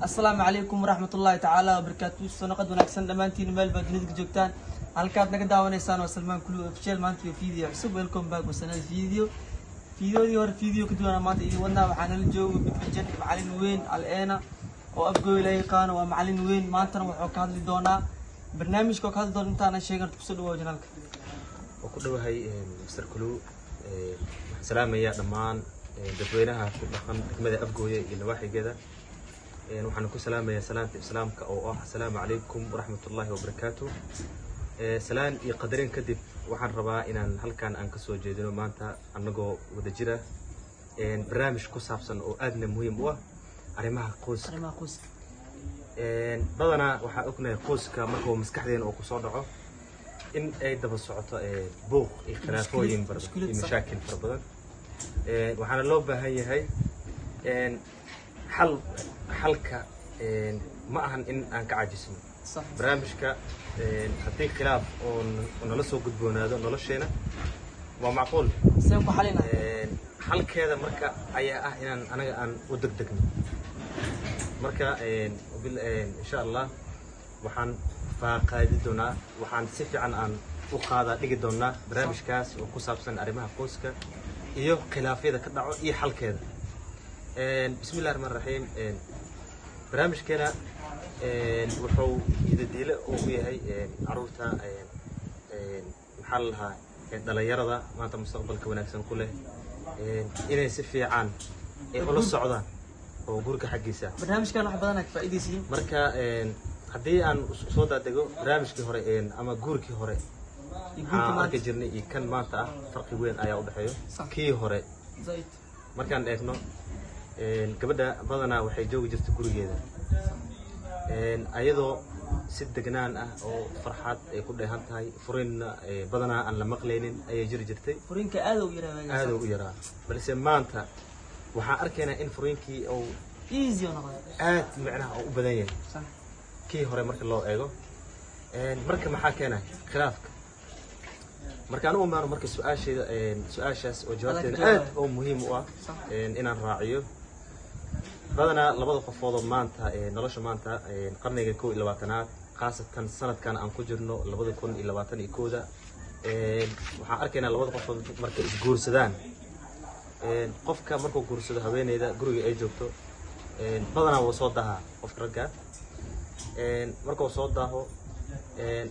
السلام عليكم ورحمة الله تعالى وبركاته. سنقد ونكسن دمانتين مال بدنيد جوجتان halkaad naga daawanaysaan waa Salmaan Kulu official maanta video cusub. welcome back wasana videodii hore video ka duwana maanta iyo wadna waxaan la joogo bidjan macallin weyn Al-Eena oo afgooy la yaqaan waa macallin weyn maanta wuxuu ka hadli doonaa barnaamijka ka hadli doona intaana sheegan ku soo dhawaad janaalka oo ku dhawahay Mr. Kulu salaamaya dhamaan dadweynaha ku dhaqan degmada afgooy iyo nawaaxigeeda waxaan ku salaamayaa salaanta islaamka oo ah assalaamu calaykum waraxmatullaahi wabarakaatuh. سلام يقدرين كدب وحن ربا إن هالكان أنك سو جدينو مانتا أنجو ودجرة برنامج كوسابسن أو أدنى مهم هو أرمها قوس بدنا وحقنا قوس كمركو مسكحدين أو قصادعه إن أي دبل صعطة بوق اختلافين برضه مشاكل فربنا وحنا اللوبة هي حلقة معهن إن أنك عاجزين برنامجك حتى خلاف ونلصق قدبونا هذا نلصينا ومعقول سيبقى حالنا حل كذا مركا أيه هنا أنا ودقدقني مركا إن شاء الله وحن فقاعدتنا وحن سفي عن وقاعدة تجدونا برنامج كاس وكوسابسن أرمها قوسك إيوه خلاف إذا كدعو إيه حل كذا بسم الله الرحمن الرحيم برنامج كذا wuxuu idadiile oo yahay caruurta maxalha dhalinyarada maanta mustaqbalka wanaagsan ku leh inay si fiican ula socdaan oo guriga xaqiisa barnaamijkan wax badan ka faa'iideysiin marka hadii aan soo daadego barnaamijkii hore ama gurigii hore aan jirnay iyo kan maanta ah farqi weyn ayaa u dhaxeeyo kii hore markaan eegno gabadha badanaa waxay joogi jirtay gurigeeda ayadoo si degnaan ah oo farxad ay ku dheehan tahay furin badanaa aan la maqleynin ayay jiri jirtay furinka aad u yaraa balse maanta waxaan arkaynaa in furinkii oo easy noqday aad macnaha u badan yahay kii hore marka loo eego marka maxaa keenay khilaafka markaan u maano marka su'aashaas oo jawaabteeda aad oo muhiim u ah inaan raaciyo بدنا لبض قفوض مانتا نلاش مانتا قرنية كو إلى وطنات خاصة سنة أن كجرنو لبض يكون إلى وطن يكودا وحأركنا لبض قفوض مركز جور سودان قفك مركو جور سودان هبين إذا جروي أي جوكتو بدنا وصودها قفك رجع مركو صودها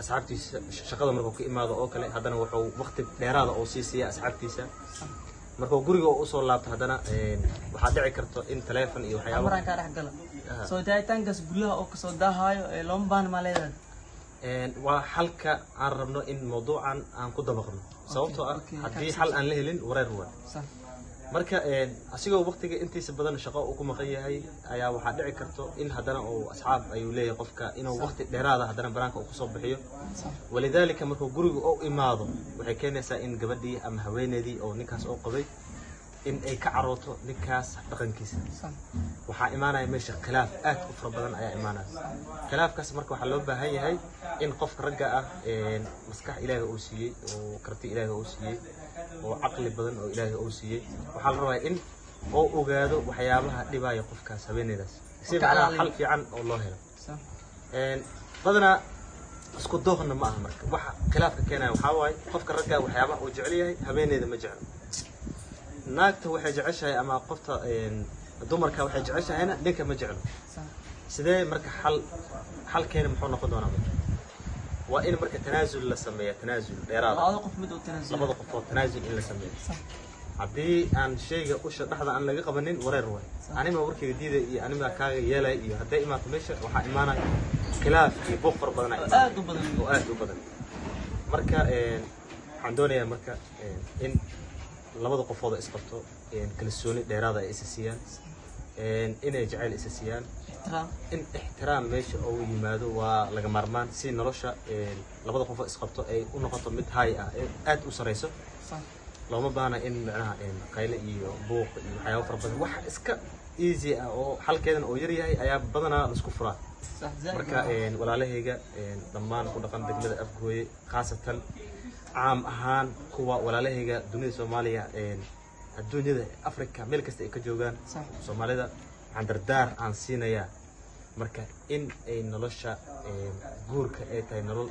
أصحابتي شغلة مركو كإمادة أوكله هذا نوحو وقت ليرادة أو سيسية أصحابتي markuu guriga u soo laabto hadana waxa dhici karto in telefoon iyo waxyaabo maraan ka dhax galo soo taaytankas guriga oo ka soo daahayo ee lombaan ma leedahay waa halka aan rabno in mawduucan aan ku dabaqno sababtoo ah hadii hal aan la helin wareer waa marka asigoo waqtiga intiisa badan shaqo uu ku maqan yahay ayaa waxa dhici karto in hadana oo asxaab ayuu leeyahay qofka inuu waqti dheeraad ah hadana baraanka uu soo bixiyo walidaalika markuu guriga u imaado waxay keenaysaa in gabadhii ama haweeneydii oo ninkaas oo qabay in ay ka carooto ninkaas dhaqankiisa waxaa imaanaya meesha khilaaf aad u fara badan ayaa imaanaya khilaafkaas marka waxaa loo baahan yahay in qofka ragga ah maskax ilaahay uu siiyey oo karti ilaahay uu siiyey oo caqli badan oo ilaahay uu siiyey waxaa la rabaa in oo ogaado waxyaabaha dhibaya qofkaas haweeneydaas si xal fiican oo loo helo badana isku doogna ma aha marka waxa khilaafka keenaya waxa waay qofka ragga waxyaabaha uu jecel yahay haweeneyda ma jecel naagta waxay jeceshahay ama qofta dumarka waxay jeceshahayna ninka ma jecel sidee marka xal keena muxuu noqon doonaa waa in marka tanaasul la sameeyo tanaasul dheeraad labada qof mid oo tanaasul labada qof oo tanaasul in la sameeyo haddii aan shayga u shaqada aan laga qabanin wareer way anima warkiga diiday iyo anima kaaga yeelay iyo haday imaato meesha waxa imaanay khilaaf iyo buuq far badan aad u badan marka waxaan doonayaa marka in labada qofood isqabto kalsooni dheeraad ah ay isasiyaan inay jacayl isasiyaan in ixtiraam meesha oo yimaado waa laga marmaan si nolosha labada qof isqabto ay u noqoto mid hay ah aad u sareyso looma baana in macnaha qayle iyo buuq iyo waxyaabo fara badan wax iska easy ah oo halkeedan oo yar yahay ayaa badanaa la isku furaa marka walaalahayga dhammaan ku dhaqan degmada afgooye khaasatan caam ahaan kuwa walaalahayga dunida Soomaaliya adduunyada Afrika meel kasta ay ka joogaan Soomaalida عن دردار عن سينايا marka in ay nolosha guurka ay tahay nolol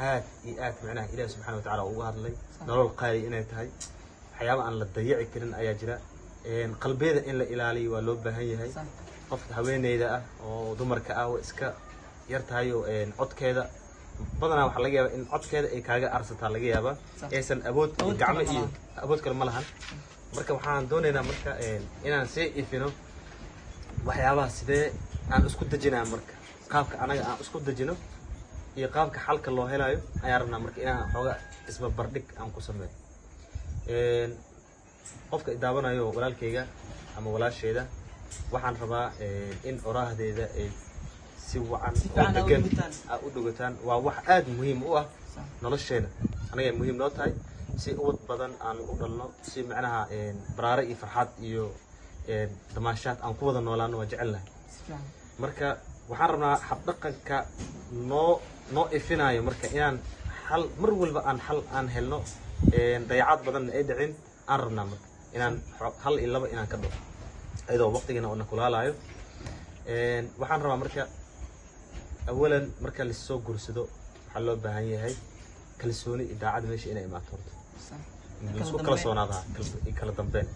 aad iyo aad macnaha ilaahay subxaanahu wa tacaala uga hadlay nolol qaali inay tahay waxyaaba aan la dayici karin ayaa jira qalbeeda in la ilaaliyo waa loo baahan yahay qofka haweeneyda ah oo dumarka ah oo iska yar tahay oo codkeeda badanaa waxaa laga yaabaa in codkeeda ay kaaga arsataa laga yaabaa aysan awood gacmo iyo awood kale ma lahan marka waxaan doonaynaa marka inaan sii ifino waxyaabaha sidee aan isku dejinaa marka qaabka anaga aan isku dejino iyo qaabka xalka loo helayo ayaan rabnaa marka inaan xooga isbarbardhig aan ku sameeyo qofka idaawanayo walaalkayga ama walaasheeda waxaan rabaa in oraahdeeda ay si wacan oo degan u dhugataan waa wax aad muhiim u ah nolosheena anaga muhiim noo tahay si ubad badan aan u dhalno si macnaha baraare iyo farxad iyo damaashaad aan ku wada noolaano waa jecelnahay marka waxaan rabnaa habdhaqanka noo ifinayo marka inaan xal mar walba aan helno dayacaad badan ay dhicin aan rabnaa marka inaan hal iyo laba inaan ka dhaco ayadoo waqtigeena oo na kulaalayo waxaan rabaa marka awalan marka la soo guursado waxaa loo baahan yahay kalsooni iyo daacad meesha inay imaato horta isku kala soonaada kala dambeyn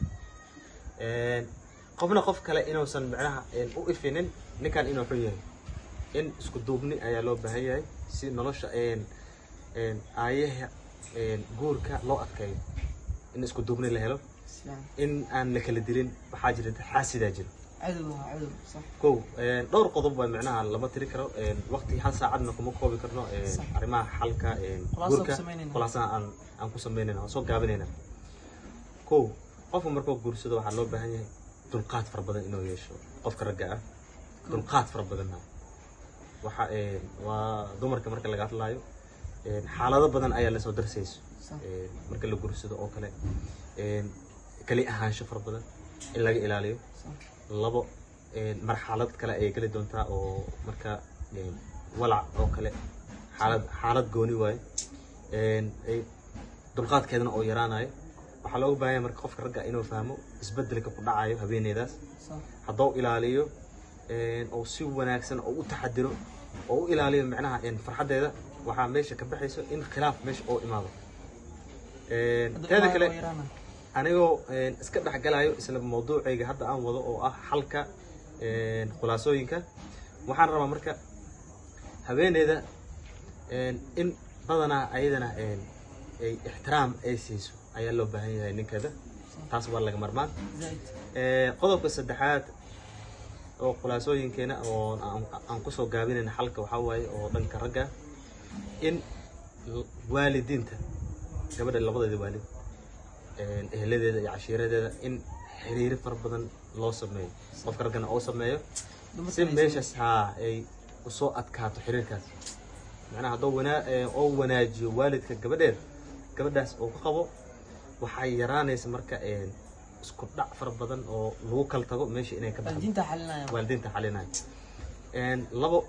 qofna qof kale inuusan macnaha u ifinin ninkan inuu xun yahay in isku duubni ayaa loo baahan yahay si nolosha aayaha guurka loo adkeeyo in isku duubni la helo in aan la kala dilin waxaa jira xaasidaa jira kow dhowr qodob waa macnaha lama tiri karo waqti hal saacadna kuma koobi karno arrimaha xalka guurka khulaasana aan ku sameynayna aan soo gaabinayna kow qofka markuu guursado waxaa loo baahan yahay dulqaad fara badan inuu yeesho qofka ragga ah dulqaad fara badan waxa waa dumarka marka laga hadlayo xaalado badan ayaa la soo darsayso marka la guursado oo kale kali ahaansho fara badan in laga ilaaliyo labo marxalad kale ay geli doontaa oo marka walac oo kale xaalad gooni waaye dulqaadkeedana oo yaraanayo waxaa looga baahan yahay marka qofka ragga inuu fahmo isbedelka ku dhacayo haweeneydaas hadduu ilaaliyo oo si wanaagsan oo u taxadiro oo u ilaaliyo macnaha farxaddeeda waxaa meesha ka baxayso in khilaaf meesha oo imaado teeda kale anigoo iska dhexgalayo isla mawduucayga hadda aan wado oo ah xalka khulaasooyinka waxaan rabaa marka haweeneyda in badanaa ayadana ay ixtiraam ay siiso ayaa loo baahan yahay ninkeeda taas waa laga marmaan qodobka saddexaad oo khulaasooyinkeena oo aan kusoo gaabinayna xalka waxaa waaye oo dhanka ragga in waalidiinta gabadha labadeeda waalid eheladeeda iyo cashiiradeeda in xiriir fara badan loo sameeyo qofka raggana oo sameeyo si meeshaas ay usoo adkaato xiriirkaas macnaha hadduu oo wanaajiyo waalidka gabadhaas oo ka qabo waxay yaraanaysa marka isku dhac fara badan oo lagu kala tago meesha inay ka baxdo waalidiinta xalinaya labo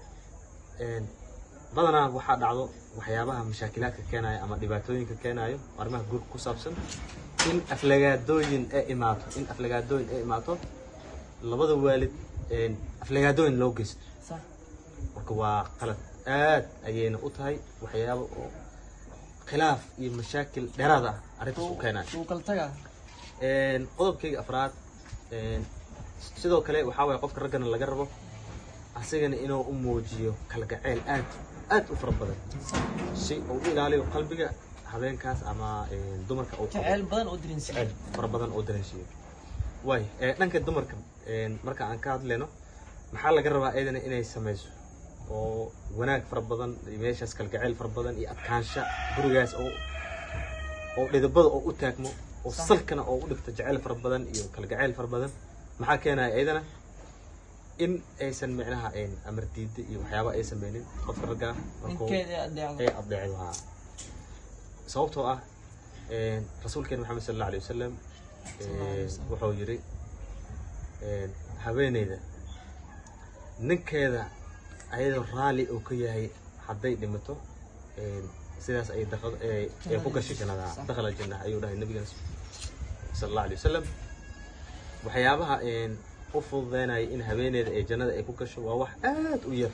badanaa waxaa dhacdo waxyaabaha mashaakilaadka keenayo ama dhibaatooyinka keenayo arrimaha guurka ku saabsan in aflagaadooyin ay imaato labada waalid aflagaadooyin loo geysto marka waa qalad aad ayayna u tahay waxyaabo oo khilaaf iyo mashaakil dheeraad ah arrintaas u keenayo qodobkayga afraad sidoo kale waxaa waye qofka raggana laga rabo asigana inuu u muujiyo kalgacayl aad u fara badan si uu u ilaaliyo qalbiga habeenkaas ama dumarka uu jecel fara badan oo dareensiyo way dhanka dumarka marka aan ka hadlayno maxaa laga rabaa ayadana inay samayso oo wanaag fara badan meeshaas kalgacayl fara badan iyo adkaansha gurigaas oo dhidibada oo u taagmo oo salkana oo u dhigto jacayl fara badan iyo kalgacayl fara badan maxaa keenaya ayadana in aysan macnaha amar diida iyo waxyaaba ay sameynin qofka ragga markuu ay adeecdo sababtoo ah rasuulkeena maxamed sallallahu alayhi wasallam wuxuu yiri haweeneyda ninkeeda ayadoo raali oo ka yahay hadday dhimato sidaas ay ku gashay jannada dakhal janna ayuu dhahay nabiga sallallahu alayhi wasallam waxyaabaha u fududeynayo in haweeneyda ee jannada ay ku gasho waa wax aad u yar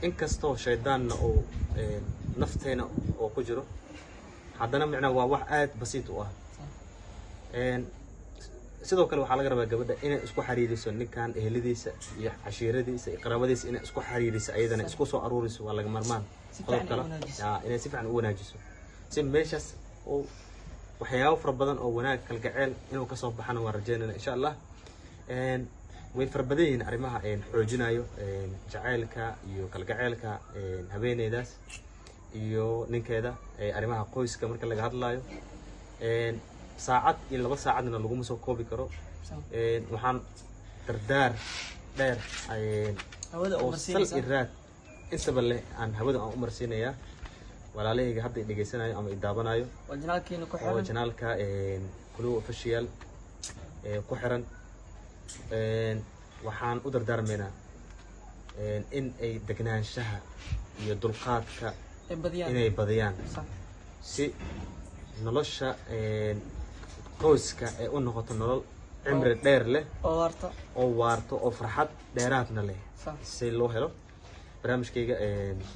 inkastoo shaydaanna uu nafteena oo ku jiro haddana macnaha waa wax aad basiit u ah sidoo kale waxaa laga rabaa gabadha inay isku xariiriso ninkan eheladiisa iyo cashiiradiisa iyo qaraabadiisa inay isku xariiriso ayadana isku soo aruuriso waa laga marmaan qodob kale inay si fiican u wanaajiso si meeshaas oo waxyaabo fara badan oo wanaag kalgaceel inuu ka soo baxana waan rajeynayna insha allah way fara badan yihiin arrimaha xoojinayo jacaylka iyo kalgaceelka haweeneydaas iyo ninkeeda arrimaha qoyska marka laga hadlayo saacad iyo 2 saacadna laguma soo koobi karo waxaan dardaar dheer oo sal iraad intaba leh aan hawada aan u marsiinayaa walaalahayga hadda dhageysanayo ama idaabanayo waa janaalka Kulu Official ku xiran waxaan u dardaarmeynaa in ay degnaanshaha iyo dulqaadka inay badiyaan si nolosha qoyska ay u noqoto nolol cimri dheer leh oo waarto oo farxad dheeraadna leh si loo helo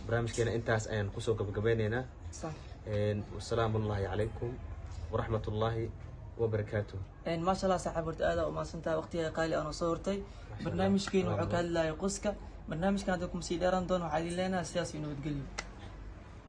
barnaamijkeena intaas ayaan kusoo gabagabeynaynaa wasalaamu calaykum waraxmatullaahi wabarakaatuh ما شاء الله صاحب ورد هذا وما سنتها وقتها قالي أنا صورتي برنامج كين وحكى هلا يقصك برنامج كان عندكم سيداران دون وحالي لنا سياسي إنه بتقلي